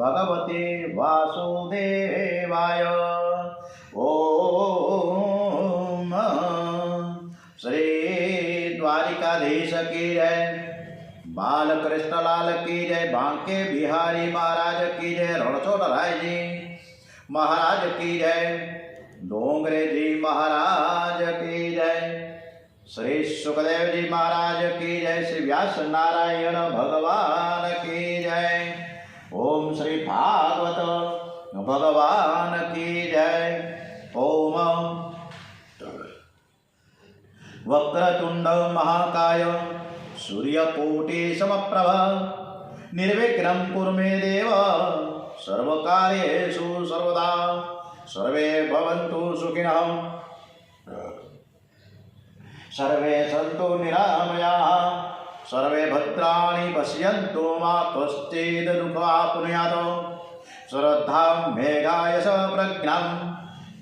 ભગવતે વાસુદેવાય. ઓમ શ્રી દ્વારિકાધીશ કી જય. બાલકૃષ્ણલાલ કી જય. બાંકે બિહારી મહારાજ કી જય. રણછોડરાયજી મહારાજ કી જય. ડોંગરેજી મહારાજ કી જય. શ્રી સુખદેવજી મહારાજ કી જય. શ્રી વ્યાસ નારાયણ ભગવાન કી જય. ઓમ શ્રી ભાગવત ભગવાન કી જય. ઓમ વક્રતુંડ મહાકાય સૂર્યકોટિ સમપ્રભ નિર્વિઘ્નં કુરુ મે દેવ સર્વકાર્યેષુ સર્વદા. સર્વે ભવન્તુ સુખિનઃ સર્વે સન્તુ નિરામયાઃ સર્વે ભદ્રાણિ પશ્યन्तु મા કશ્ચિદ દુઃખાપનુયાત. શ્રદ્ધાં મેઘાય સ પ્રજ્ઞાં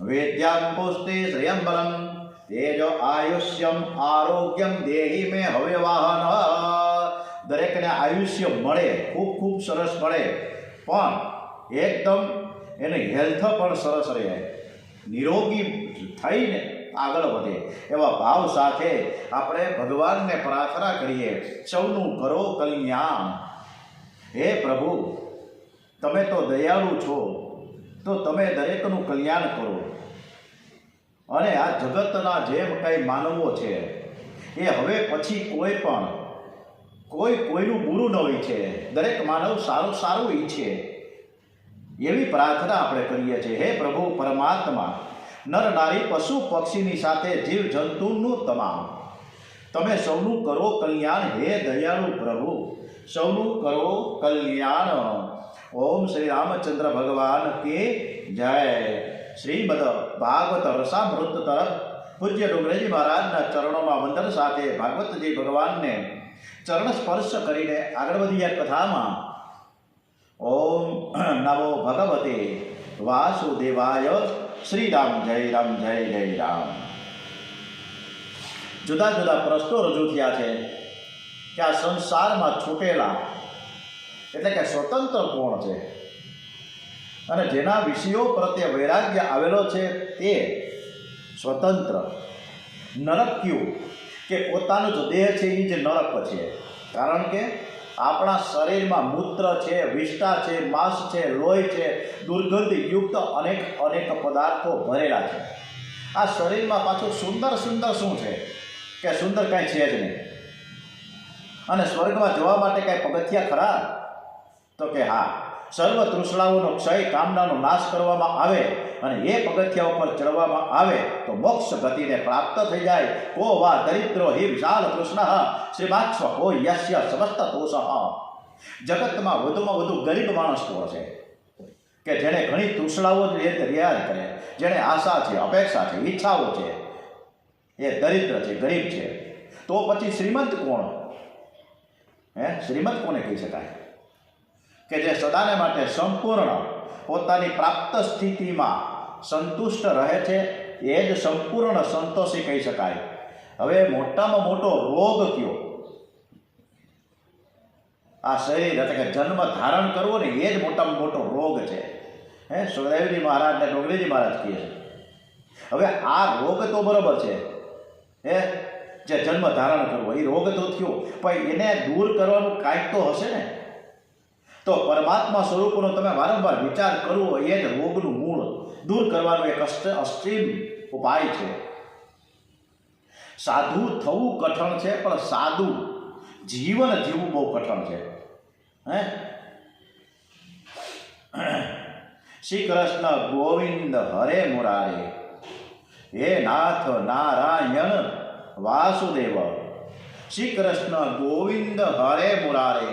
વિદ્યાં પુષ્ટિ શ્રિયં બલં તેજો આયુષ્યમ આરોગ્યમ દેહી મે હવ્યવાહન. દરેકને આયુષ્ય મળે, ખૂબ ખૂબ સરસ મળે, પણ એકદમ એની હેલ્થ પણ સરસ રહે, નિરોગી થઈને આગળ વધે એવા ભાવ સાથે આપણે ભગવાનને પ્રાર્થના કરીએ. સૌનું કરો કલ્યાણ. હે પ્રભુ, તમે તો દયાળુ છો, તો તમે દરેકનું કલ્યાણ કરો. અને આ જગતના જેમ કંઈ માનવો છે એ હવે પછી કોઈનું બુરું ન ઈચ્છે. દરેક માનવ સારું સારું ઈચ્છે એવી પ્રાર્થના આપણે કરીએ છીએ. હે પ્રભુ પરમાત્મા, નર નારી પશુ પક્ષીની સાથે જીવ જંતુનું તમામ તમે સૌનું કરો કલ્યાણ. હે દયાળુ પ્રભુ, સૌનું કરો કલ્યાણ. ઓમ શ્રી રામચંદ્ર ભગવાન કે જય. શ્રીમદ ભાગવત રસામૃત તરફ પૂજ્ય ડોંગરેજી મહારાજના ચરણોમાં વંદન સાથે ભાગવતજી ભગવાનને ચરણ સ્પર્શ કરીને આગળ વધીએ કથામાં. ઓમ નમો ભગવતે વાસુદેવાય. શ્રી રામ જય રામ જય જય રામ. જુદા જુદા પ્રશ્નો રજૂ થયા છે કે આ સંસારમાં છૂટેલા એટલે કે સ્વતંત્ર કોણ છે, અને જેના વિષયો પ્રત્યે વૈરાગ્ય આવેલો છે તે સ્વતંત્ર. નરક કયું કે પોતાનો જ દેહ છે એ જ નરક છે. કારણ કે આપણા શરીરમાં મૂત્ર છે, વિષ્ટા છે, માંસ છે, લોહી છે, દુર્ગંધયુક્ત અનેક પદાર્થો ભરેલા છે. આ શરીરમાં પાછું સુંદર શું છે કે સુંદર કાંઈ છે જ નહીં. અને સ્વર્ગમાં જવા માટે કાંઈ પગથિયા ખરા? તો કે હા, સર્વ તૃષ્ણાઓનો ક્ષય, કામનાનો નાશ કરવામાં આવે અને એ પગથિયા ઉપર ચડવામાં આવે તો મોક્ષ ગતિને પ્રાપ્ત થઈ જાય. કો વા દરિદ્રો હિ વિશાલ કૃષ્ણ શ્રીમાક્ષ કો યસ્ય સમસ્ત દોષ. જગતમાં વધુમાં વધુ ગરીબ માણસ કોણ છે કે જેને ઘણી તૃષ્ણાઓ રહ્યા કરે, જેને આશા છે, અપેક્ષા છે, ઈચ્છાઓ છે, એ દરિદ્ર છે, ગરીબ છે. તો પછી શ્રીમંત કોણ? શ્રીમંત કોને કહી શકાય? કે જે સદાને માટે સંપૂર્ણ પોતાની પ્રાપ્ત સ્થિતિમાં સંતુષ્ટ રહે છે, એ જ સંપૂર્ણ સંતોષી કહી શકાય. હવે મોટામાં મોટો રોગ કયો? આ શરીર એટલે કે જન્મ ધારણ કરવો ને એ જ મોટામાં મોટો રોગ છે. સુખદેવજી મહારાજ ને ડોંગરેજી મહારાજ કહે છે. હવે આ રોગ તો બરોબર છે, જે જન્મ ધારણ કરવો એ રોગ તો થયો, પણ એને દૂર કરવાનું કાંઈક તો હશે ને. તો પરમાત્મા સ્વરૂપનો તમે વારંવાર વિચાર કરવો એ જ રોગનું મૂળ દૂર કરવાનો એક અક્ષીમ ઉપાય છે. સાધુ થવું કઠણ છે, પણ સાદું જીવન જીવવું બહુ કઠણ છે. શ્રી કૃષ્ણ ગોવિંદ હરે મુરારે, હે નાથ નારાયણ વાસુદેવ. શ્રી કૃષ્ણ ગોવિંદ હરે મુરારે,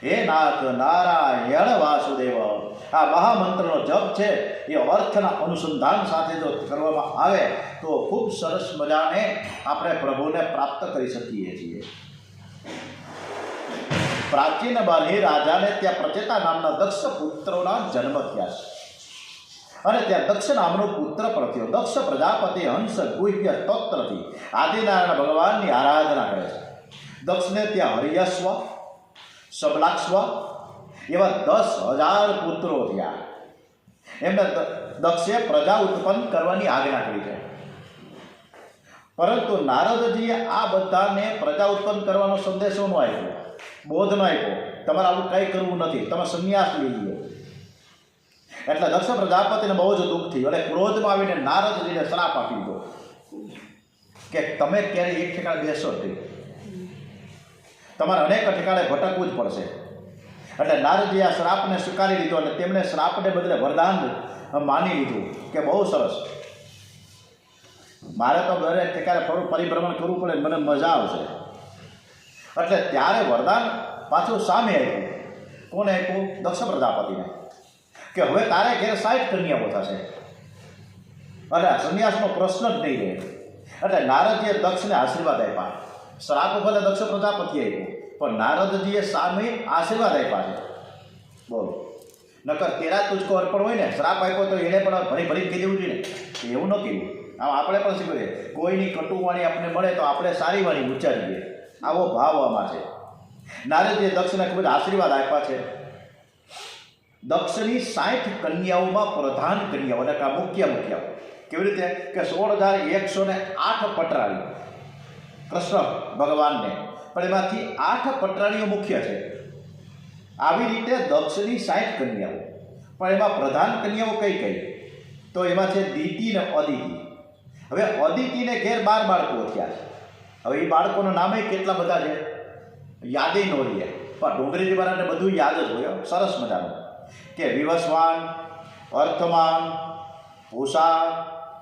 હે નાથ નારાયણ વાસુદેવ. આ મહામંત્રનો જપ છે એ અર્થના અનુસંધાન સાથે જો કરવામાં આવે તો ખૂબ સરસ મજાને આપણે પ્રભુને પ્રાપ્ત કરી શકીએ છીએ. પ્રાચીન બાલી રાજાને ત્યાં પ્રચેતા નામના દક્ષ પુત્રોના જન્મ થયા છે, અને ત્યાં દક્ષ નામનો પુત્ર પણ થયો. દક્ષ પ્રજાપતિ હંસ ગુહ્ય સ્તોત્રથી આદિનારાયણ ભગવાનની આરાધના કરે છે. દક્ષને ત્યાં હરિયસ્વ, સબલાક્સ્વ એવા 10,000 પુત્રો થયા. એમને દક્ષે પ્રજા ઉત્પન્ન કરવાની આજ્ઞા કરી છે. પરંતુ નારદજીએ આ બધાને પ્રજા ઉત્પન્ન કરવાનો સંદેશો ન આપ્યો, બોધ ન આપ્યો. તમારે આવું કંઈ કરવું નથી, તમે સંન્યાસ લઈ લો. એટલે દક્ષ પ્રજાપતિને બહુ જ દુઃખ થયું અને ક્રોધમાં આવીને નારદજીને શ્રાપ આપી દીધો કે તમે ક્યારેય એક ઠેકાણે બેસો જ નહીં, તમારે અનેક ઠેકાણે ભટકવું જ પડશે. એટલે નારદજીએ આ શ્રાપને સ્વીકારી લીધો અને તેમણે શ્રાપને બદલે વરદાન માની લીધું કે બહુ સરસ, મારે તો દરેક ઠેકાણે પરિભ્રમણ કરવું પડે, મને મજા આવશે. એટલે ત્યારે વરદાન પાછું સામે આપ્યું. કોને આપ્યું? દક્ષ પ્રજાપતિને, કે હવે તારે ઘેર 60 કન્યાઓ થશે અને સંન્યાસનો પ્રશ્ન જ નહીં રહે. એટલે નારદજીએ દક્ષને આશીર્વાદ આપ્યા. શ્રાપ ભલે દક્ષ પ્રજાપતિએ આપ્યો, પણ નારદજીએ સામે આશીર્વાદ આપ્યા છે. બોલો, નકર તેરા તુજકો અર્પણ હોય ને, શ્રાપ આપ્યો તો એને પણ ભરી ભરી કહી દેવું જોઈએ ને, એવું ન કહેવું. આમ આપણે પણ શીખવીએ, કોઈની કટુ વાણી આપણને મળે તો આપણે સારી વાણી ઉચ્ચારીએ, આવો ભાવ આમાં છે. નારદજીએ દક્ષને ખૂબ જ આશીર્વાદ આપ્યા છે. દક્ષની 60 કન્યાઓમાં પ્રધાન કન્યાઓ એટલે મુખ્ય કેવી રીતે કે 16,108 પટરાણી કૃષ્ણ ભગવાનને, પણ એમાંથી 8 પટરાણીઓ મુખ્ય છે. આવી રીતે દક્ષની 60 કન્યાઓ, પણ એમાં પ્રધાન કન્યાઓ કઈ કઈ? તો એમાં છે દિતિ ને અદિતિ. હવે અદિતિને ઘેર 12 બાળકો થયા છે. હવે એ બાળકોના નામે કેટલા બધા છે, યાદે ન રહીએ, પણ ડુંગરીજી મહારાજને બધું યાદ જ હોય. સરસ મજાનું કે વિવસ્વાન, અર્થમાન, પૂષા,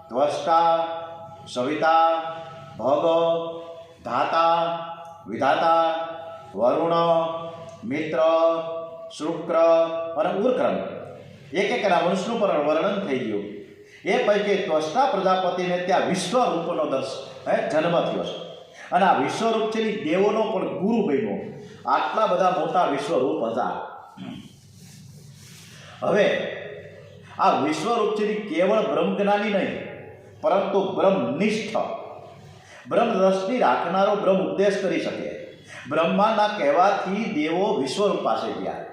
ત્વષ્ટા, સવિતા, ભગ, ધાતા, વિધાતા, વરુણ, મિત્ર, શુક્ર અને ઉર્ક્રમ. એના વંશનું પણ વર્ણન થઈ ગયું. એ પૈકી ત્વષ્ટા પ્રજાપતિને ત્યાં વિશ્વરૂપનો જન્મ થયો છે અને આ વિશ્વરૂપ છે દેવોનો પણ ગુરુ બન્યો. આટલા બધા મોટા વિશ્વરૂપ હતા. હવે આ વિશ્વરૂપ છે કેવળ બ્રહ્મજ્ઞાની નહીં, પરંતુ બ્રહ્મનિષ્ઠ, બ્રહ્મ રસની રાખનારો બ્રહ્મ ઉપદેશ કરી શકે. બ્રહ્માના કહેવાથી દેવો વિશ્વરૂપ પાસે ગયા.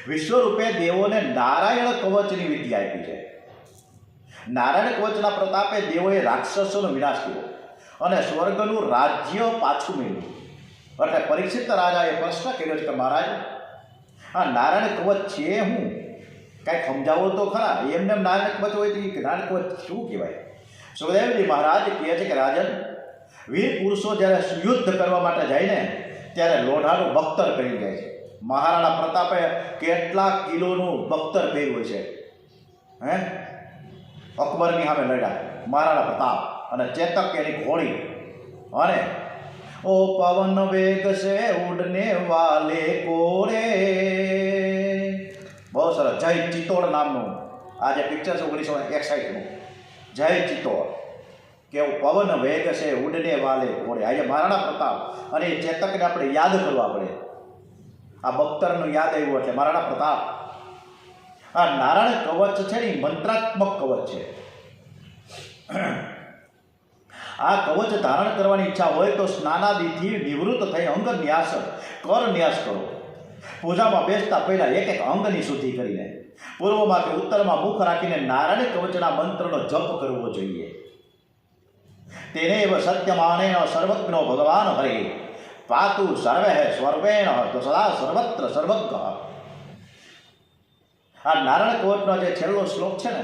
વિશ્વરૂપે દેવોને નારાયણ કવચની વિદ્યા આપી છે. નારાયણ કવચના પ્રતાપે દેવોએ રાક્ષસોનો વિનાશ કર્યો અને સ્વર્ગનું રાજ્ય પાછું મેળવ્યું. એટલે પરીક્ષિત રાજાએ પ્રશ્ન કર્યો છે કે મહારાજ, આ નારાયણ કવચ છે હું કાંઈક સમજાવો તો ખરા. એમને નારાયણ કવચ હોય તો નારાયણ કવચ શું કહેવાય? સુખદેવજી મહારાજ કહે છે કે રાજન, વીર પુરુષો જ્યારે યુદ્ધ કરવા માટે જાય ને ત્યારે લોઢાનું બખ્તર કરી જાય છે. મહારાણા પ્રતાપે કેટલા કિલોનું બખ્તર પહેર્યું છે. હે, અકબરની સામે લડ્યા મહારાણા પ્રતાપ અને ચેતક એની ઘોડી. અને ઓ પવન વેગ સે ઉડને વાલે કોરે, બહુ સરસ. જય ચિત્તોડ નામનું આ જે પિક્ચર છે 1961નું, જય ચિત્તોડ, કે પવન વેગ છે ઉડને વાલે કોરે. આજે મહારાણા પ્રતાપ અને એ ચેતકને આપણે યાદ કરવા પડે. આ બખ્તરનું યાદ આવ્યું એટલે મહારાણા પ્રતાપ. આ નારાયણ કવચ છે ને મંત્રાત્મક કવચ છે. આ કવચ ધારણ કરવાની ઈચ્છા હોય તો સ્નાનાદિથી નિવૃત્ત થઈ અંગ ન્યાસ, કર ન્યાસ કરો. પૂજામાં બેસતા પહેલા એક અંગની શુદ્ધિ કરીને પૂર્વમાં કે ઉત્તરમાં મુખ રાખીને નારાયણ કવચના મંત્રનો જપ કરવો જોઈએ. તેને એવ સત્યમાનેન સર્વજ્ઞો ભગવાન હરે પાતુ સર્વે સ્વર્વેણ તો સદા સર્વત્ર સર્વજ્ઞ. આ નારાયણ કવચનો જે છેલ્લો શ્લોક છે ને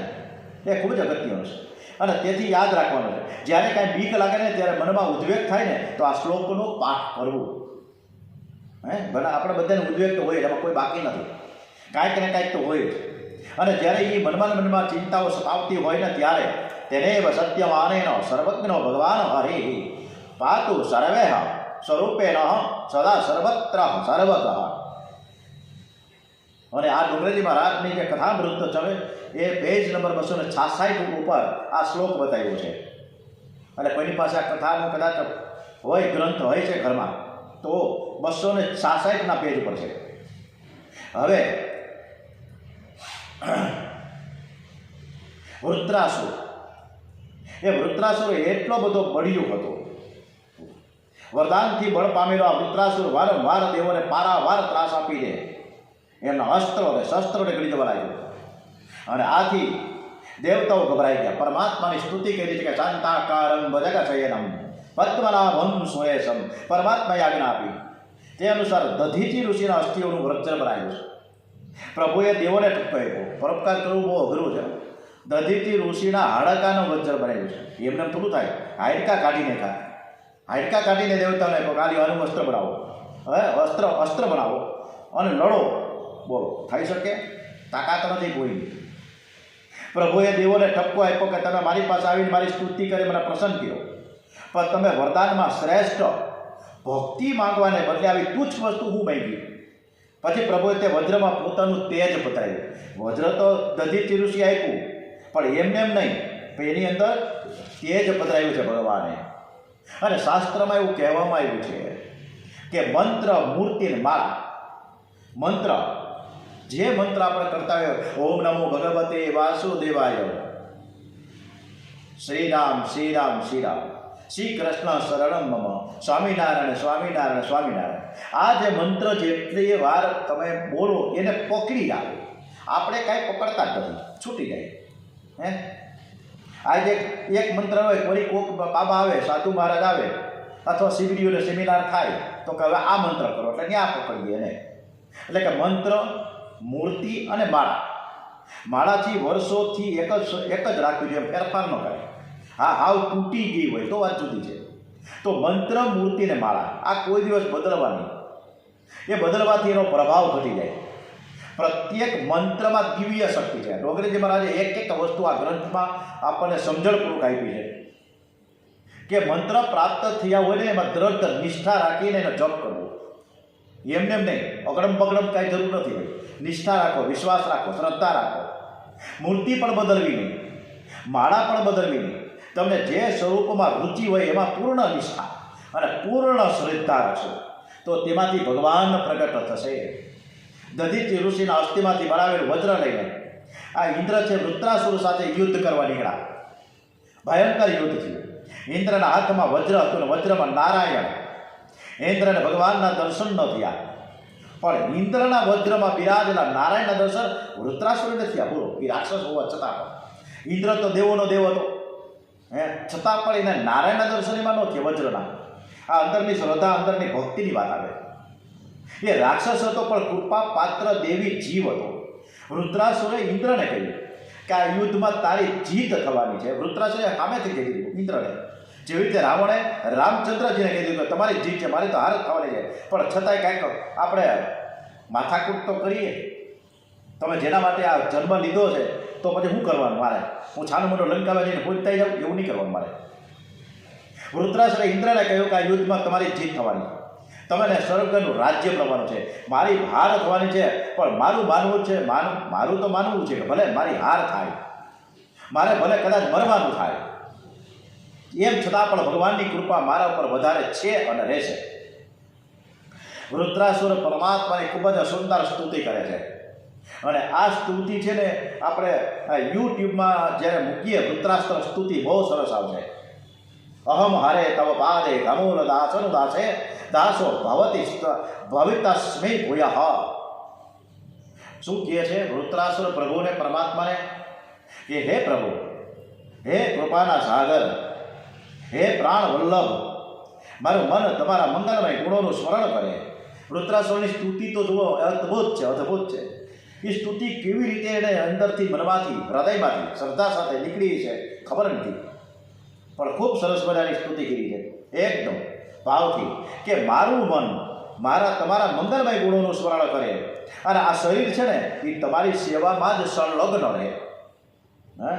એ ખૂબ જ અગત્યનો છે અને તેથી યાદ રાખવાનું છે. જ્યારે કાંઈ બીક લાગે ને ત્યારે મનમાં ઉદ્વેગ થાય ને તો આ શ્લોકનો પાઠ કરવું. ઘણા આપણે બધાને ઉદ્વેગ તો હોય, એમાં કોઈ બાકી નથી, કાંઈક ને કાંઈક તો હોય જ. અને જ્યારે એ મનમાં ચિંતાઓ સતાવતી હોય ને ત્યારે તેને સત્યમાનેન સર્વજ્ઞો ભગવાન હરિ પાતુ સર્વે સ્વરૂપેણ સદા સર્વત્ર સર્વગ. અને આ ડુંગરેજી મહારાજની જે કથામૃત છે એ પેજ નંબર 266 ઉપર આ શ્લોક બતાવ્યો છે. અને કોઈની પાસે આ કથાનું કદાચ હોય, ગ્રંથ હોય છે ઘરમાં, તો 266ના પેજ ઉપર છે. હવે વૃત્રાસુર, એ વૃત્રાસુર એટલો બધો બળિયો હતો. વરદાનથી બળ પામેલો આ વૃત્રાસુર વારંવાર દેવોને પારાવાર ત્રાસ આપી દે એમના અસ્ત્રોને શસ્ત્રોને ગળી જવા લાગ્યું. અને આથી દેવતાઓ ગભરાઈ ગયા. પરમાત્માની સ્તુતિ કરી છે કે શાંતાકારમ ભજગશયનમ પદ્મનાભમ સુરેશમ. પરમાત્માએ આજ્ઞા આપી તે અનુસાર દધીચી ઋષિના અસ્થિઓનું વજ્ર બનાવ્યું છે. પ્રભુએ દેવોને ઠપકો આપ્યો. પરોપકાર કરવું બહુ અઘરું છે. દધીચી ઋષિના હાડકાનું વજ્ર બનાવ્યું છે. એમને થોડું થાય, હાડકા કાઢીને ખાય. હાડકા કાઢીને દેવતાને આપ્યો, ખાલી આનું વસ્ત્ર બનાવો, હવે અસ્ત્ર બનાવો અને લડો. બોલો, થઈ શકે? તાકાત નથી કોઈની. પ્રભુએ દેવોને ઠપકો આપ્યો કે તમે મારી પાસે આવીને મારી સ્તુતિ કરી મને પ્રસન્ન કર્યો, પણ તમે વરદાનમાં શ્રેષ્ઠ ભક્તિ માંગવાને બદલે આવી તુચ્છ વસ્તુ હું માંગી. પછી પ્રભુએ તે વજ્રમાં પોતાનું તેજ પધરાવ્યું. વજ્ર તો દધીચી ઋષિ આપ્યું, પણ એમને એમ નહીં, પણ એની અંદર તેજ પધરાવ્યું છે ભગવાને. અને શાસ્ત્રમાં એવું કહેવામાં આવ્યું છે કે મંત્ર, મૂર્તિ અને માળા. મંત્ર, જે મંત્ર આપણે કરતા હોય, ઓમ નમો ભગવતે વાસુદેવાય, શ્રી રામ શ્રી રામ શ્રી રામ, શ્રી કૃષ્ણ શરણમ મમ, સ્વામિનારાયણ સ્વામિનારાયણ સ્વામિનારાયણ. આ જે મંત્ર જેટલી વાર તમે બોલો એને પકડી આવે. આપણે કાંઈ પકડતા જ નથી, છૂટી જાય. હે, આજે એક મંત્ર હોય, વળી કોક બાબા આવે, સાધુ મહારાજ આવે, અથવા શિબિરીઓને સેમિનાર થાય તો કે હવે આ મંત્ર કરો, એટલે ત્યાં પકડીએ એને. એટલે કે મંત્ર, મૂર્તિ અને માળા. માળાથી વર્ષોથી એક જ રાખ્યું છે, ફેરફાર ન કરે. હા, હાવ તૂટી ગઈ હોય તો વાત જુદી છે. તો મંત્ર, મૂર્તિ અને માળા આ કોઈ દિવસ બદલવાની. એ બદલવાથી એનો પ્રભાવ ઘટી જાય. પ્રત્યેક મંત્રમાં દિવ્ય શક્તિ છે. ડોંગરેજી મહારાજે એક વસ્તુ આ ગ્રંથમાં આપણને સમજણપૂર્વક આપી છે કે મંત્ર પ્રાપ્ત થયા હોય ને એમાં દ્રઢ નિષ્ઠા રાખીને એને જપ કરવો. એમને એમ નહીં, અગડમ બગડમ કાંઈ જરૂર નથી ભાઈ. નિષ્ઠા રાખો, વિશ્વાસ રાખો, શ્રદ્ધા રાખો. મૂર્તિ પણ બદલવી નહીં, માળા પણ બદલવી નહીં. તમને જે સ્વરૂપમાં રુચિ હોય એમાં પૂર્ણ નિષ્ઠા અને પૂર્ણ શ્રદ્ધા રાખશો તો તેમાંથી ભગવાન પ્રગટ થશે. દધીચી ઋષિના અસ્થિમાંથી બનાવેલું વજ્ર લઈને આ ઇન્દ્ર છે વૃત્રાસુર સાથે યુદ્ધ કરવા નીકળ્યા. ભયંકર યુદ્ધ થયું. ઇન્દ્રના હાથમાં વજ્ર હતું ને વજ્રમાં નારાયણ. ઇન્દ્રને ભગવાનના દર્શન ન થયા, પણ ઇન્દ્રના વજ્રમાં બિરાજેલા નારાયણના દર્શન વૃત્રાસુરને થયા. બોલો, એ રાક્ષસ હોવા છતાં પણ. ઇન્દ્ર તો દેવોનો દેવ હતો, છતાં પણ એને નારાયણના દર્શન એમાં ન થયા વજ્રના. આ અંદરની શ્રદ્ધા, અંદરની ભક્તિની વાત આવે. એ રાક્ષસ હતો પણ કૃપા પાત્ર દેવી જીવ હતો. વૃત્રાસુરે ઇન્દ્રને કહ્યું કે આ યુદ્ધમાં તારી જીત થવાની છે. વૃત્રાસુરે સામેથી કહી દીધું ઇન્દ્રને, જેવી રીતે રાવણે રામચંદ્રજીને કહી દીધું તમારી જીત છે, મારી તો હાર જ થવાની છે. પણ છતાંય કાંઈક આપણે માથાકૂટ તો કરીએ. તમે જેના માટે આ જન્મ લીધો છે તો પછી શું કરવાનું મારે? હું છાનો મોટો લંકાવા જઈને પૂછતા જાઉં, એવું નહીં કરવાનું મારે. વૃત્રાસુરે ઇન્દ્રને કહ્યું કે આ યુદ્ધમાં તમારી જીત થવાની, તમને સ્વર્ગનું રાજ્ય મળવાનું છે, મારી હાર થવાની છે. પણ મારું માનવું છે, મારું તો માનવું છે કે ભલે મારી હાર થાય, મારે ભલે કદાચ મરવાનું થાય, એમ છતાં પણ ભગવાનની કૃપા મારા ઉપર વધારે છે અને રહેશે. વૃત્રાસુર પરમાત્માની ખૂબ જ સુંદર સ્તુતિ કરે છે. અને આ સ્તુતિ છે ને આપણે યુટ્યુબમાં જ્યારે મૂકીએ, વૃત્રાસ્ત્ર સ્તુતિ બહુ સરસ આવશે. અહમ હારે તવ પાદે અમૂલ દાસનું દાસે દાસો ભવિતસ્મે ભૂયઃ. શું કહે છે વૃત્રાસુર પ્રભુને, પરમાત્માને કે હે પ્રભુ, હે કૃપાના સાગર, હે પ્રાણ વલ્લભ, મારું મન તમારા મંગલમય ગુણોનું સ્મરણ કરે. વૃત્રાસુરની સ્તુતિ તો જુઓ, અદ્ભુત છે, અદ્ભુત છે. એ સ્તુતિ કેવી રીતે એને અંદરથી, મનમાંથી, હૃદયમાંથી શ્રદ્ધા સાથે નીકળી છે ખબર નથી, પણ ખૂબ સરસ મજાની સ્તુતિ કરી છે એકદમ ભાવથી કે મારું મન તમારા મંગલમય ગુણોનું સ્મરણ કરે અને આ શરીર છે ને એ તમારી સેવામાં જ સંલગ્ન રહે. હા,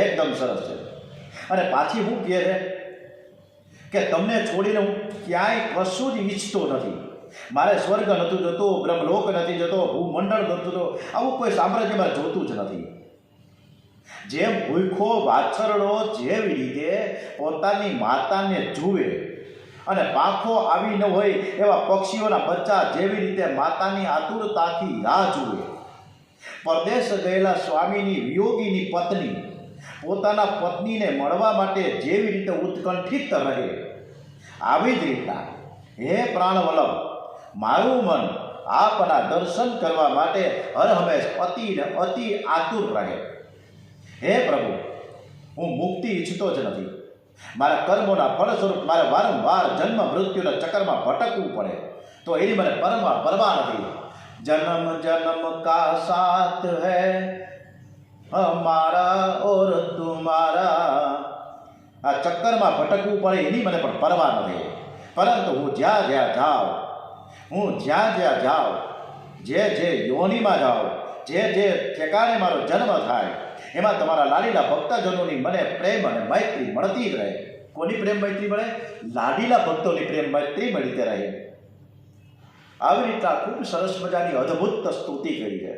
એકદમ સરસ છે. અને પાછી શું કહે છે કે તમને છોડીને હું ક્યાંય કશું જ ઈચ્છતો નથી. મારે સ્વર્ગ નથી જતો, બ્રહ્મલોક નથી જતો, ભૂમંડળ નથી જતો, આવું કોઈ સામ્રાજ્ય મારે જોતું જ નથી. જેમ ભૂખો વાછરડો જેવી રીતે પોતાની માતાને જુએ અને પાંખો આવી ન હોય એવા પક્ષીઓના બચ્ચા જેવી રીતે માતાની આતુરતાથી રાહ જુએ, પરદેશ ગયેલા સ્વામીની વિયોગીની પત્ની પોતાના પત્નીને મળવા માટે જેવી રીતે ઉત્કંઠિત રહે, આવી જ રીતના હે પ્રાણવલ્લભ, મારું મન આપના દર્શન કરવા માટે હર હંમેશ અતિ આતુર રહે. હે પ્રભુ, હું મુક્તિ ઈચ્છતો જ નથી. મારા કર્મોના ફળ સ્વરૂપ મારે વારંવાર જન્મ મૃત્યુના ચક્કરમાં ભટકવું પડે તો એની મને પરવા નથી. જન્મ જન્મ કા સાથ હૈ હમારા ઓર તુમારા. આ ચક્કરમાં ભટકવું પડે એની મને પણ પરવા નથી. પરંતુ હું જ્યાં જ્યાં જાઉં, જે યોનિમાં જાઉં, જે ઠેકાણે મારો જન્મ થાય, એમાં તમારા લાડીલા ભક્તજનોની મને પ્રેમ અને મૈત્રી મળતી જ રહે. કોની પ્રેમ મૈત્રી મળે? લાડીલા ભક્તોની પ્રેમ મૈત્રી મળતી રહે. આવી રીતના ખૂબ સરસ મજાની અદ્ભુત સ્તુતિ કરી છે.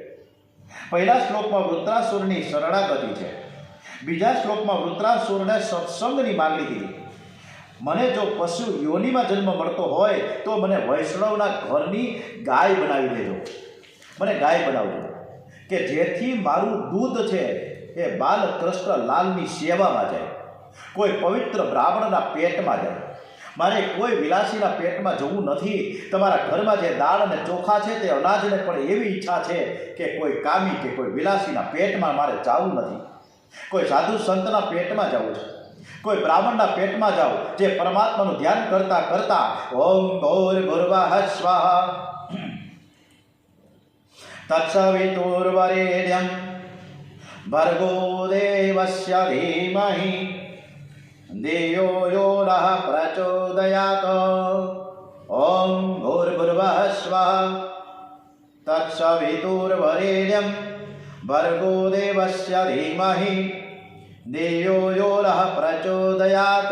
પહેલા શ્લોકમાં વૃત્રાસુરની શરણાગતિ છે. બીજા શ્લોકમાં વૃત્રાસુરને સત્સંગની માંગણી કરી. મને જો પશુ યોનિમાં જન્મ મળતો હોય તો મને વૈષ્ણવના ઘરની ગાય બનાવી દેજો, મને ગાય બનાવજો, કે જેથી મારું દૂધ છે એ બાલકૃષ્ણ લાલની સેવામાં જાય, કોઈ પવિત્ર બ્રાહ્મણના પેટમાં જાય. મારે કોઈ વિલાસીના પેટમાં જવું નથી. તમારા ઘરમાં જે દાળ અને ચોખા છે તે અનાજને પણ એવી ઈચ્છા છે કે કોઈ કામી કે કોઈ વિલાસીના પેટમાં મારે જવું નથી. કોઈ સાધુ સંતના પેટમાં જવું છે, કોઈ બ્રાહ્મણના પેટમાં જાઓ જે પરમાત્માનું ધ્યાન કરતા કરતા ઓમ ભૂર્ભુવઃ સ્વાહા તત્સવિતુર્વરેણ્યં ભર્ગો દેવસ્ય ધીમહિ ધિયો યો નઃ પ્રચોદયાત. ઓમ ભૂર્ભુવઃ સ્વાહા તત્સવિતુર્વરેણ્યં ભર્ગો દેવસ્ય ધીમહિ ધિયો યો નઃ પ્રચોદયાત.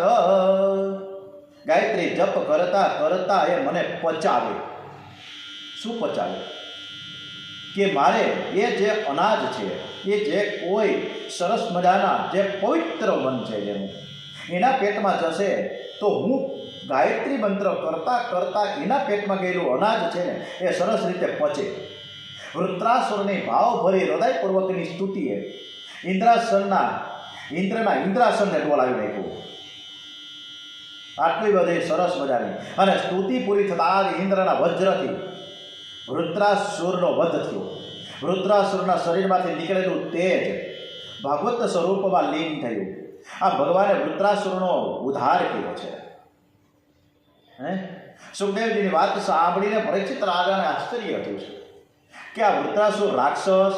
ગાયત્રી જપ કરતા કરતા એ મને પચાવે. શું પચાવે? કે મારે એ જે અનાજ છે, એ જે કોઈ સરસ મજાના જે પવિત્ર મન છે જેનું, એના પેટમાં જશે તો હું ગાયત્રી મંત્ર કરતા કરતા એના પેટમાં ગયેલું અનાજ છે ને એ સરસ રીતે પચે. વૃત્રાસુરની ભાવભરી હૃદયપૂર્વકની સ્તુતિએ ઇન્દ્રના ઇન્દ્રાસનને ડોલાવી નાખ્યું. આટલી બધી સરસ મજાની અને સ્તુતિ પૂરી થતાં જ ઇન્દ્રના વજ્રથી વૃત્રાસુરનો વધ થયો. વૃત્રાસુરના શરીરમાંથી નીકળેલું તેજ ભાગવત સ્વરૂપમાં લીન થયું. આ ભગવાને વૃત્રાસુરનો ઉદ્ધાર કર્યો છે. સુખદેવજીની વાત સાંભળીને પરીક્ષિત રાજાને આશ્ચર્ય થયું છે કે આ વૃત્રાસુર રાક્ષસ,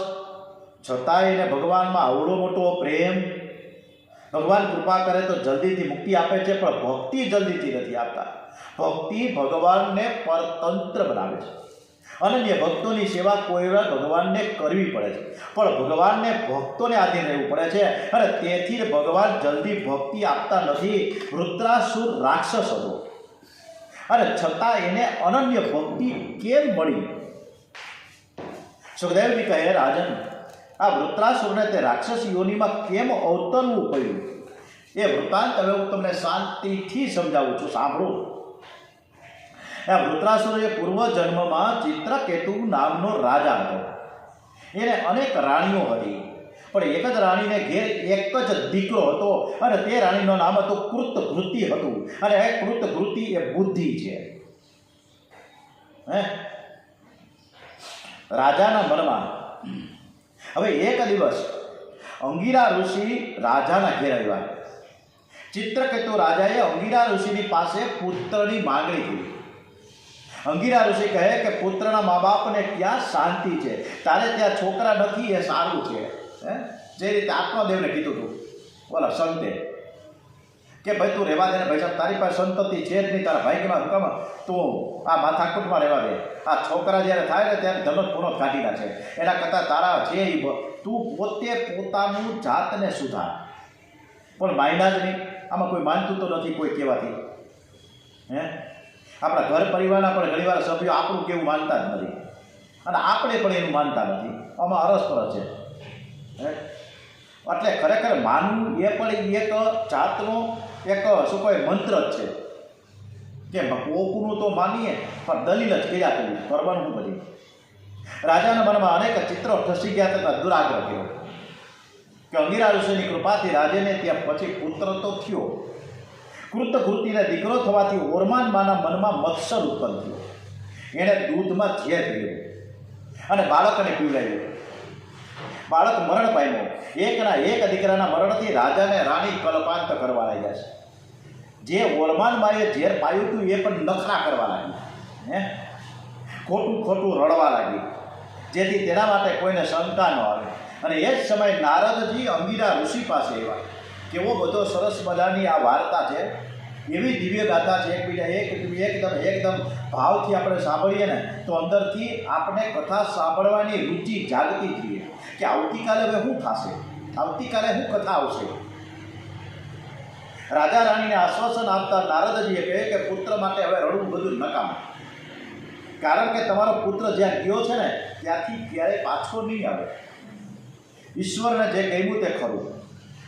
છતાંય એને ભગવાનમાં આવડો મોટો પ્રેમ. ભગવાન કૃપા કરે તો જલ્દીથી મુક્તિ આપે છે, પણ ભક્તિ જલ્દીથી નથી આપતા. ભક્તિ ભગવાનને પરતંત્ર બનાવે છે. અનન્ય ભક્તોની સેવા કોઈ વાર ભગવાનને કરવી પડે છે, પણ ભગવાનને ભક્તોને આધીન રહેવું પડે છે, અને તેથી ભગવાન જલ્દી ભક્તિ આપતા નથી. વૃત્રાસુર રાક્ષસ હતો અને છતાં એને અનન્ય ભક્તિ કેમ મળી? સુખદેવજી કહે, રાજન, આ વૃત્રાસુરને તે રાક્ષસ યોનિમાં કેમ અવતરવું પડ્યું એ વૃત્તાંત હવે હું તમને શાંતિથી સમજાવું છું. સાંભળો. આ વૃત્રાસુર એ પૂર્વજન્મમાં ચિત્રકેતુ નામનો રાજા હતો. એને અનેક રાણીઓ હતી, પણ એક જ રાણીને ઘેર એક જ દીકરો હતો, અને તે રાણીનું નામ હતું કૃતઘૃતિ હતું. અને એ કૃતઘૃતિ એ બુદ્ધિ છે. રાજાના મનમાં હવે એક દિવસ અંગિરા ઋષિ રાજાના ઘેર આવ્યા. ચિત્રકેતુ રાજાએ અંગિરા ઋષિની પાસે પુત્રની માંગણી કરી. અંગિરા ઋષિ કહે કે પુત્રના મા બાપને ક્યાં શાંતિ છે, તારે ત્યાં છોકરા નથી એ સારું છે. જે રીતે આત્મદેવને કીધું હતું બોલા સંતે કે ભાઈ તું રહેવા દે ને, ભાઈ સાહેબ તારી પાસે સંતતિ છે જ નહીં, તારા ભાગ્યમાં હુકમ તું આ માથાકૂટમાં રહેવા દે. આ છોકરા જ્યારે થાય ને ત્યારે ધનત પૂર્ણ કાઢી નાખે. એના કરતાં તારા છે તું પોતે પોતાનું જાતને સુધાર. પણ માયના જ નહીં. આમાં કોઈ માનતું તો નથી કોઈ કહેવાથી. આપણા ઘર પરિવારના પણ ઘણીવાર સભ્યો આપણું કેવું માનતા જ નથી, અને આપણે પણ એનું માનતા નથી. આમાં અરસપરસ છે. એટલે ખરેખર માનવું એ પણ એક જાતનો એક શું કહે મંત્ર જ છે કે કોકનું તો માનીએ પણ દલીલ જ કર્યા કર્યું કરવાનું શું પછી. રાજાના મનમાં અનેક ચિત્રો ખસી ગયા તથા દુરાગ્રહ કર્યો કે અંગિરા ઋષિની કૃપાથી રાજેને ત્યાં પછી પુત્ર તો થયો. કૃતઘૃતિને દીકરો થવાથી ઓરમાન માના મનમાં મત્સર ઉત્પન્ન થયો. એણે દૂધમાં ઝેર પીવ્યું અને બાળકને પીવડાવ્યું. બાળક મરણ પામ્યો. એકના એક દીકરાના મરણથી રાજાને રાણી કલ્પાંત કરવા લાગ્યા છે. જે ઓરમાનમાં એ ઝેર પાયું હતું એ પણ નખરા કરવા લાગી, ખોટું ખોટું રડવા લાગી, જેથી તેના માટે કોઈને શંકા ન આવે. અને એ જ સમયે નારદજી અંગીરા ઋષિ પાસે આવ્યા. કેવો બધો સરસ મજાની આ વાર્તા છે, એવી દિવ્ય ગાથા છે. એકદમ ભાવથી આપણે સાંભળીએ ને તો અંદરથી આપણે કથા સાંભળવાની રુચિ જાગતી જોઈએ કે આવતીકાલે હવે શું થશે, આવતીકાલે શું કથા આવશે. રાજા રાણીને આશ્વાસન આપતા નારદજીએ કહે કે પુત્ર માટે હવે રડવું બધું નકામ, કારણ કે તમારો પુત્ર જ્યાં ગયો છે ને ત્યાંથી ક્યારેય પાછો નહીં આવે. ઈશ્વરને જે કહ્યું તે ખરું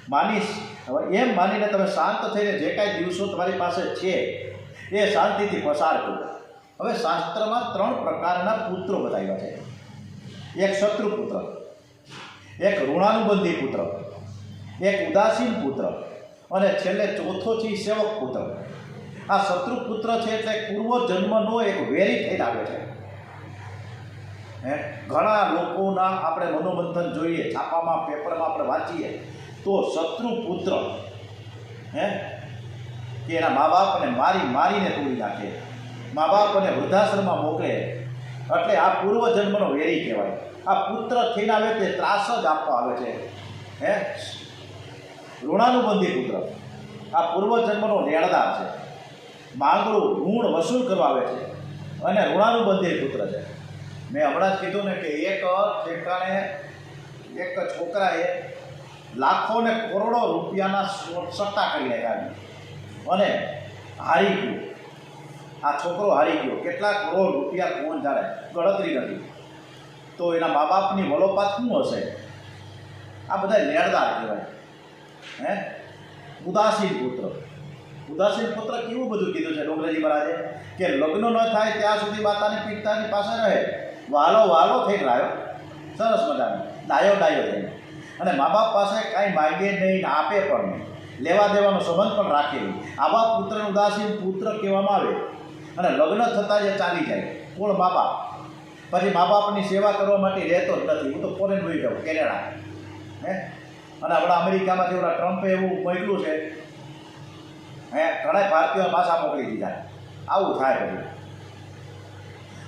માનીશ. હવે એમ માનીને તમે શાંત થઈને જે કાંઈ દિવસો તમારી પાસે છે એ શાંતિથી પસાર કરો. હવે શાસ્ત્રમાં 3 પ્રકારના પુત્રો બતાવ્યા છે. એક શત્રુ પુત્ર, એક ઋણાનુબંધી પુત્ર, એક ઉદાસીન પુત્ર અને છેલ્લે ચોથો છે સેવક પુત્ર. આ શત્રુ પુત્ર છે એટલે પૂર્વ જન્મનો એક વેરી થઈને આવે છે. ઘણા લોકોના આપણે મનોમંથન જોઈએ, છાપામાં પેપરમાં આપણે વાંચીએ તો શત્રુ પુત્ર કે એના મા બાપને મારીને તોડી નાખે, મા બાપને વૃદ્ધાશ્રમમાં મોકલે, એટલે આ પૂર્વજન્મનો વેરી કહેવાય. આ પુત્ર થઈને આવે તે ત્રાસ જ આપવા આવે છે. ઋણાનુબંધી પુત્ર આ પૂર્વજન્મનો રેડદાર છે, માંગણું ઋણ વસૂલ કરવા આવે છે. અને ઋણાનુબંધી પુત્ર છે. મેં હમણાં જ કીધું ને કે એક ઠેકાણે એક છોકરાએ લાખો ને કરોડો રૂપિયાના સટ્ટા કરી નાખ્યા અને હારી ગયો. આ છોકરો હારી ગયો. કેટલા કરોડ રૂપિયા કોણ જાણે, ગણતરી નથી. તો એના મા બાપની વલોપાત શું હશે? આ બધા લેણદાર કહેવાય. ઉદાસીન પુત્ર. ઉદાસીન પુત્ર કેવું બધું કીધું છે ડોંગરેજી મહારાજે કે લગ્ન ન થાય ત્યાં સુધી માતાની પિતાની પાસે રહે, વાલો થઈ રહ્યો, સરસ મજાનો ડાયો થઈને, અને મા બાપ પાસે કાંઈ માગે નહીં, આપે પણ નહીં, લેવા દેવાનો સંબંધ પણ રાખે નહીં. આવા પુત્રને ઉદાસીન પુત્ર કહેવામાં આવે. અને લગ્ન થતાં જે ચાલી જાય કોણ? મા બાપ. પછી મા બાપની સેવા કરવા માટે રહેતો જ નથી. હું તો ફોરેન વહી જાઉં, કેનેડા. અને આપણા અમેરિકામાંથી ઓલા ટ્રમ્પે એવું મોકલ્યું છે, ઘણા ભારતીયો પાછા મોકલી દીધા. આવું થાય બધું.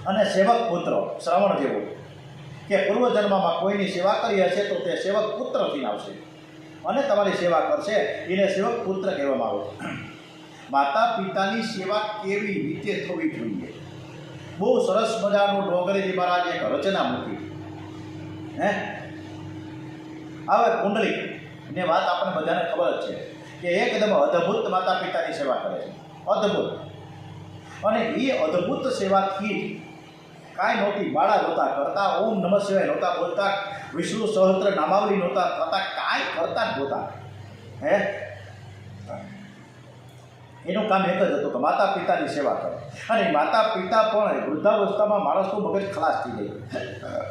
અને સેવક પુત્ર શ્રવણ જેવો કે પૂર્વજન્મમાં કોઈની સેવા કરી હશે તો તે સેવક પુત્રથી આવશે અને તમારી સેવા કરશે, એને સેવક પુત્ર કહેવામાં આવે છે. માતા પિતાની સેવા કેવી રીતે થવી જોઈએ? બહુ સરસ મજાનું ડોંગરેજી મહારાજ એક રચના મૂકી. હવે કુંડલી ને વાત આપણને બધાને ખબર જ છે કે એકદમ અદ્ભુત માતા પિતાની સેવા કરે છે, અદ્ભુત. અને એ અદ્ભુત સેવાથી કાંઈ નહોતી, બાળા નહોતા કરતા, ઓમ નમઃ શિવાય નહોતા બોલતા, વિષ્ણુ સહસ્ત્ર નામાવલી નહોતા થતા, કાંઈ કરતા જ નહોતા. એનું કામ એક જ હતું કે માતા પિતાની સેવા કરે. અને માતા પિતા પણ વૃદ્ધાવસ્થામાં માણસનું મગજ ખલાસ થઈ જાય,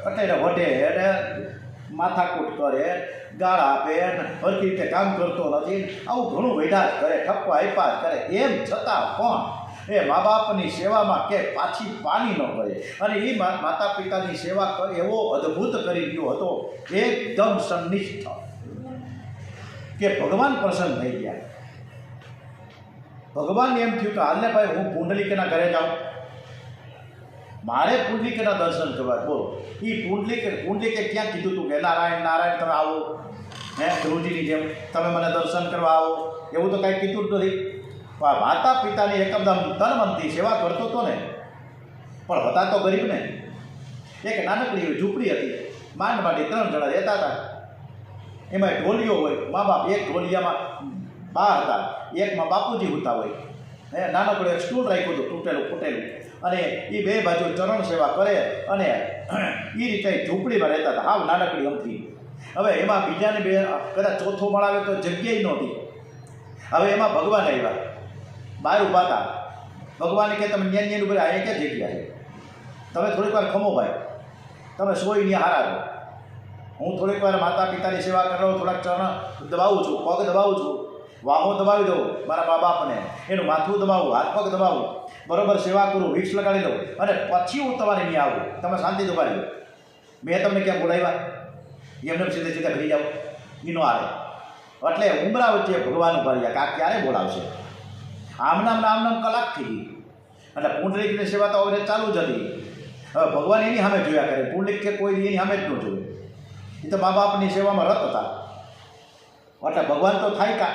એટલે એને વઢે, એને માથાકૂટ કરે, ગાળ આપે, હરખી રીતે કામ કરતો નથી, આવું ઘણું વેઢા જ કરે, ઠપકો આપ્યા જ કરે. એમ છતાં પણ એ મા બાપની સેવામાં કે પાછી પાણી ન કરે. અને એ માતા પિતાની સેવા કરે એવો અદ્ભુત કરી ગયો હતો, એકદમ સંનિષ્ઠ કે ભગવાન પ્રસન્ન થઈ ગયા. ભગવાન એમ થયું કે હાલને ભાઈ હું પુંડલિકના ઘરે જાઉં, મારે પુંડલિકના દર્શન કરવા. બોલો, એ પુંડલિકે ક્યાં કીધું હતું કે નારાયણ તમે આવો, ધ્રુવજીની જેમ તમે મને દર્શન કરવા આવો, એવું તો કાંઈ કીધું જ નથી. માતા પિતાની એકદમ તન મનથી સેવા કરતો હતો ને, પણ હતા તો ગરીબ ને. એક નાનકડી એવી ઝૂંપડી હતી, માંડમાંથી 3 જણા રહેતા હતા. એમાં ઢોલિયો હોય, મા બાપ. એક ઢોલિયામાં બા હતા, એકમાં બાપુજી હોતા હોય. નાનકડું એક સ્ટૂલ રાખ્યું હતું, તૂટેલું ફૂટેલું, અને એ બે બાજુ ચરણ સેવા કરે અને એ રીતે ઝૂંપડીમાં રહેતા હતા, હાવ નાનકડી અમથી. હવે એમાં બીજાને બે કદાચ ચોથો માળ આવે તો જગ્યાએ નહોતી. હવે એમાં ભગવાન આવ્યા, બહાર ઊભા હતા. ભગવાને કે તમે ન્યાન ઉપર અહીંયા ક્યાં જગ્યા છે? તમે થોડીક વાર ખમો ભાઈ, તમે સોઈ ને હારા છો. હું થોડીક વાર માતા પિતાની સેવા કરો, થોડાક ચરણ દબાવું છું, પગ દબાવું છું, વાહો દબાવી દઉં મારા મા બાપને, એનું માથું દબાવું, હાથ પગ દબાવું, બરોબર સેવા કરું, વિક્સ લગાડી દઉં, અને પછી હું તમારી નહીં આવું, તમે શાંતિ દબાવી દો. મેં તમને ક્યાં બોલાવ્યા? એમને સીધે સીધા ઘરી જાઓ, એનો આવે. એટલે ઉમરા વચ્ચે ભગવાન ઉભા રહ્યા કે આ ક્યારે બોલાવશે? આમનામ કલાક થઈ ગઈ. એટલે પુંડરીકની સેવા તો હવે ચાલુ જ હતી. હવે ભગવાન એની સામે જોયા કરે, પુંડરીક કે કોઈ એની સામે જ ન જોયું. એ તો મા બાપની સેવામાં રત હતા. એટલે ભગવાન તો થાય કા,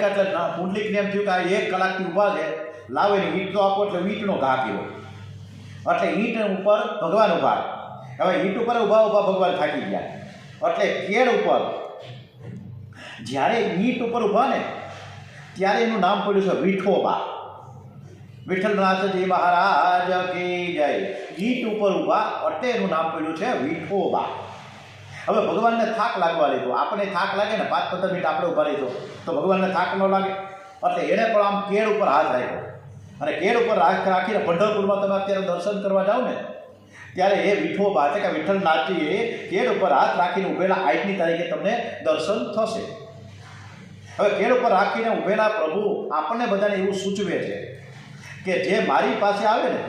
એટલે પુંડલીકને એમ થયું કે આ 1 કલાકથી ઊભા છે, લાવો એની ઈંટ તો આપો. એટલે ઈંટનો ઘા કર્યો. એટલે ઈંટ ઉપર ભગવાન ઊભા. હવે ઈંટ ઉપર ઊભા ભગવાન થાકી ગયા. એટલે કેળ ઉપર જ્યારે ઈંટ ઉપર ઊભા ને ત્યારે એનું નામ પડ્યું છે વિઠોબા. વિઠ્ઠલનાથજી મહારાજ કી જય. ઈંટ ઉપર ઊભા એટલે એનું નામ પડ્યું છે વિઠોબા. હવે ભગવાનને થાક લાગવા લીધો. આપણે થાક લાગે ને 5-15 મિનિટ આપણે ઊભા રહીતો તો ભગવાનને થાક ન લાગે. એટલે એણે પણ આમ કેળ ઉપર હાથ રાખ્યો. અને કેળ ઉપર હાથ રાખીને પંઢરપુરમાં તમે અત્યારે દર્શન કરવા જાઓ ને ત્યારે એ વિઠોબા એટલે કે વિઠ્ઠલનાથજીએ કેળ ઉપર હાથ રાખીને ઊભેલા આજની તારીખે તમને દર્શન થશે. હવે કેળ ઉપર રાખીને ઊભેલા પ્રભુ આપણને બધાને એવું સૂચવે છે કે જે મારી પાસે આવે ને,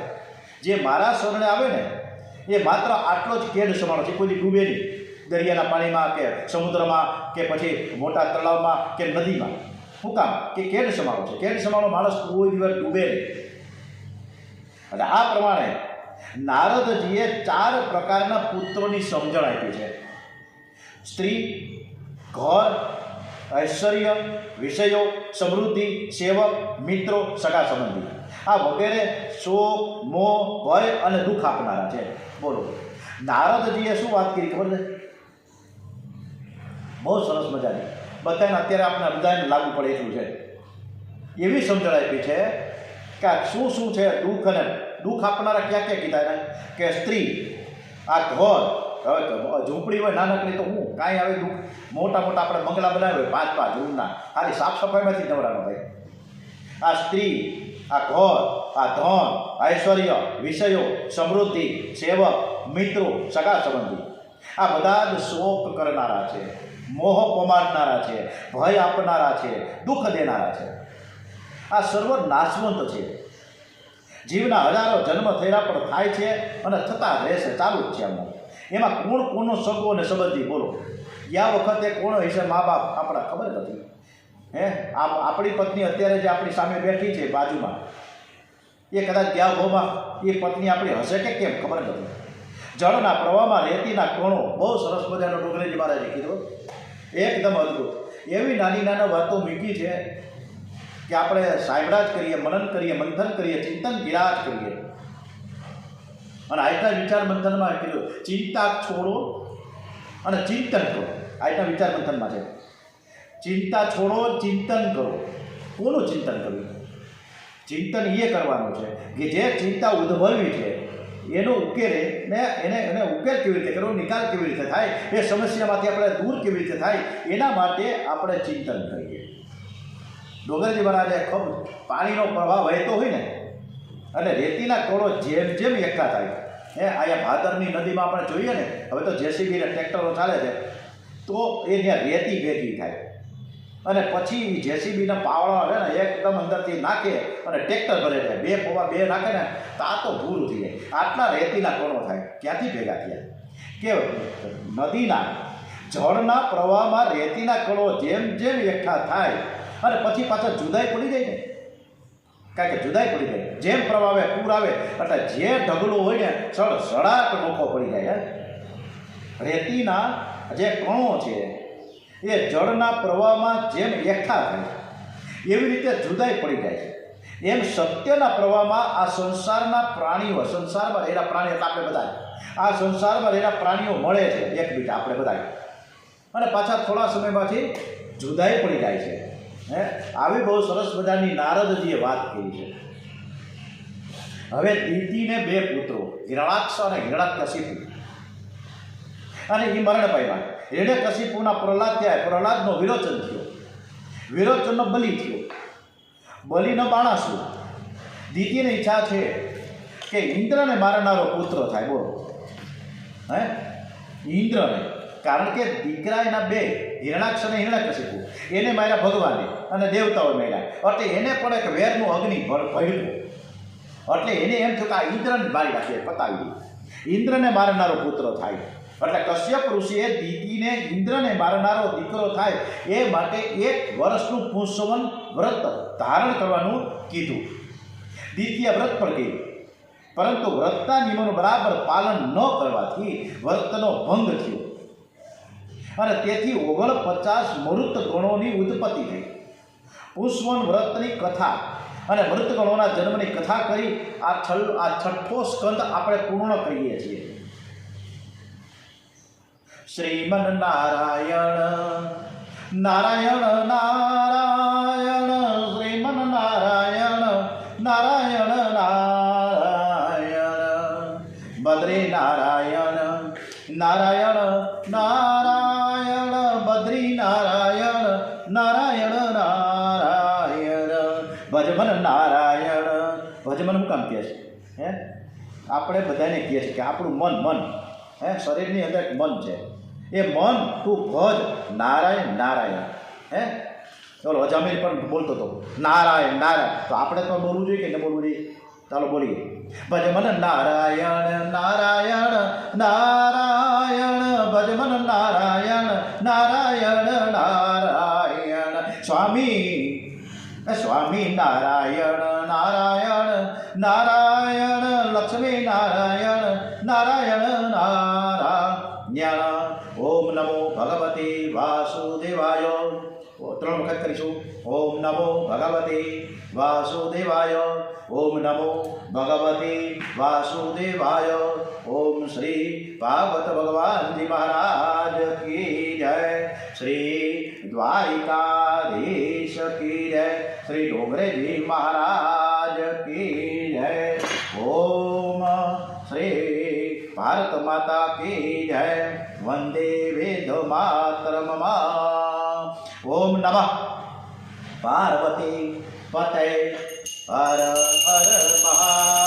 જે મારા શરણે આવે ને, એ માત્ર આટલો જ કેડ સમાણો છે, કોઈ ડૂબે નહીં દરિયાના પાણીમાં કે સમુદ્રમાં કે પછી મોટા તળાવમાં કે નદીમાં. શું કામ? કે કેડ સમાણો છે. કેડ સમાણો માણસ કોઈ દિવસ ડૂબે નહીં. અને આ પ્રમાણે નારદજીએ 4 પ્રકારના પુત્રોની સમજણ આપી છે: સ્ત્રી, ઘર, ઐશ્વર્ય, વિષયો, સમૃદ્ધિ, સેવક, મિત્રો, સગા સંબંધી. આ વગેરે શોક, મોહ, ભય અને દુઃખ આપનારા છે. બોલો, નારદજીએ શું વાત કરી ખબર છે? બહુ સરસ મજાની, બધાને અત્યારે આપણે બધાને લાગુ પડે એટલું છે. એવી સમજણ આપી છે કે શું છે દુઃખ, અને દુઃખ આપનારા ક્યાં કીધા એને? કે સ્ત્રી, આ ઘર. હવે ઝૂંપડી હોય નાનકડી તો હું કાંઈ આવે દુઃખ. મોટા આપણે બંગલા બનાવ્યા હોય 5-5 રૂમના, ખાલી સાફ સફાઈમાંથી નવરાનો ભાઈ. આ સ્ત્રી, આ ઘર, આ ધન, ઐશ્વર્ય, વિષયો, સમૃદ્ધિ, સેવક, મિત્રો, સગા સંબંધી. આ બધા જ શોક કરનારા છે, મોહ પમાડનારા છે, ભય આપનારા છે, દુઃખ દેનારા છે. આ સર્વ નાશવંત છે. જીવના હજારો જન્મ થયેલા પણ થાય છે અને થતા રહેશે, ચાલુ જ છે. એમાં કોનો સગો અને સંબંધી? બોલો, ગયા વખતે કોણ હશે મા બાપ આપણા ખબર નથી. આપણી પત્ની અત્યારે જે આપણી સામે બેઠી છે બાજુમાં, એ કદાચ ગયા ભાવમાં એ પત્ની આપણી હશે કે કેમ ખબર નથી. જળના પ્રવાહમાં રેતીના કણો, બહુ સરસ મજાનો ડોંગરેજી મહારાજે કીધું, એકદમ અદભુત. એવી નાની વાતો મૂકી છે કે આપણે સાંભળા જ કરીએ, મનન કરીએ, મંથન કરીએ, ચિંતન વિરાજ કરીએ. અને આજના વિચાર મંથનમાં કીધું ચિંતા છોડો અને ચિંતન કરો. આજના વિચાર મંથનમાં છે ચિંતા છોડો, ચિંતન કરો. કોનું ચિંતન કરવું? ચિંતન એ કરવાનું છે કે જે ચિંતા ઉદ્ભવી છે એનો ઉકેલ ને એને ઉકેલ કેવી રીતે કરવો, નિકાલ કેવી રીતે થાય, એ સમસ્યામાંથી આપણે દૂર કેવી રીતે થાય, એના માટે આપણે ચિંતન કરીએ. ડોંગરજી મહારાજે ખૂબ પાણીનો પ્રવાહ વહેતો હોય ને અને રેતીના કણો જેમ એકઠા થાય. અહીંયા ભાદરની નદીમાં આપણે જોઈએ ને, હવે તો જેસીબી ને ટ્રેક્ટરો ચાલે છે, તો એ ત્યાં રેતી ભેગી થાય અને પછી જેસીબીના પાવડા છે ને એકદમ અંદરથી નાખે અને ટ્રેક્ટર ભરે છે. 2 પૌવા 2 નાખે ને તો આ તો પૂરું થઈ જાય. આટલા રેતીના કણો થાય. ક્યાંથી ભેગા થયા? કે નદીના જળના પ્રવાહમાં રેતીના કણો જેમ એકઠા થાય અને પછી પાછા જુદાઈ પડી જાય ને, કારણ કે જુદાઈ પડી જાય. જેમ પ્રવાહ આવે, પૂર આવે એટલે જે ઢગલો હોય ને સળસળાટ નોખો પડી જાય. રેતીના જે કણો છે એ જળના પ્રવાહમાં જેમ એકઠા થાય એવી રીતે જુદાઈ પડી જાય છે. એમ સત્યના પ્રવાહમાં આ સંસારના પ્રાણીઓ, સંસારમાં રહેલા પ્રાણીઓ એટલે આપણે બધા, આ સંસારમાં રહેલા પ્રાણીઓ મળે છે એકબીજા આપણે બધા, અને પાછા થોડા સમયમાંથી જુદાઈ પડી જાય છે. આવી બહુ સરસ મજાની નારદજીએ વાત કરી છે. હવે દીતીને 2 પુત્રો, હિરણાક્ષ અને હિરણ્યકશિપુ, અને એ મરણ પામ્યા. હિરણ્યકશિપુના પ્રહલાદ થયા, પ્રહલાદનો વિરોચન થયો, વિરોચનનો બલિ થયો, બલિનો બાણાસુર. દીતીની ઈચ્છા છે કે ઇન્દ્રને મારનારો પુત્ર થાય. બોલો, ઇન્દ્રને કારણ કે દીકરા એના બે હિરણાક્ષ અને હિરણ્યકશિપુ એને માર્યા ભગવાને અને દેવતાઓ માર્યા, એટલે એને પણ એક વેરનું અગ્નિ ભળ્યું. એટલે એને એમ થયું કે આ ઇન્દ્રને મારી નાખીએ, પતાવી ઇન્દ્રને મારનારો પુત્ર થાય. એટલે કશ્યપ ઋષિએ દીદીને ઇન્દ્રને મારનારો દીકરો થાય એ માટે 1 વર્ષનું પુંસવન વ્રત ધારણ કરવાનું કીધું. દ્વિતીય વ્રત પર ગઈ, પરંતુ વ્રતના નિયમોનું બરાબર પાલન ન કરવાથી વ્રતનો ભંગ થયો અને તેથી 49 મૃત ગણોની ઉત્પત્તિ થઈ. પુંસવન વ્રતની કથા અને મૃત ગણોના જન્મની કથા કરી આ 6ઠ્ઠો સ્કંદ આપણે પૂર્ણ કરીએ છીએ. શ્રીમન નારાયણ નારાયણ નારાયણ શ્રીમન નારાયણ નારાયણ નારાયણ બદ્રી નારાયણ નારાયણ નારાયણ બદ્રી નારાયણ નારાયણ નારાયણ ભજમન નારાયણ. ભજમન હું કામ કહે છે? હે આપણે બધાને કહે છે કે આપણું મન શરીરની અંદર એક મન છે, એ મન તું ભજ નારાયણ નારાયણ. હે ચાલો અજામીર પણ બોલતો હતો નારાયણ નારાયણ, તો આપણે તો બોલવું જોઈએ કે ન બોલવું જોઈએ? ચાલો બોલીએ. ભજમન નારાયણ નારાયણ નારાયણ ભજમન નારાયણ નારાયણ નારાયણ સ્વામી સ્વામી નારાયણ નારાયણ નારાયણ લક્ષ્મી નારાયણ નારાયણ નારાયણ. ઓમ નમો ભગવતી વાસુદેવાય. 3 વખત કરીશું. ઓમ નમો ભગવતી વાસુદેવાય. ઓમ નમો ભગવતી વાસુદેવાય. ઓમ શ્રી ભાગવત ભગવાનજી મહારાજ કી જય. શ્રી દ્વારિકાધીશ કી જય. શ્રી ડોંગરેજી મહારાજ કી જય. ઓમ શ્રી ભારત માતા કી જય. વંદે વેદ માતરમ. ઓમ નમઃ પાર્વતી પતય હર હર મહા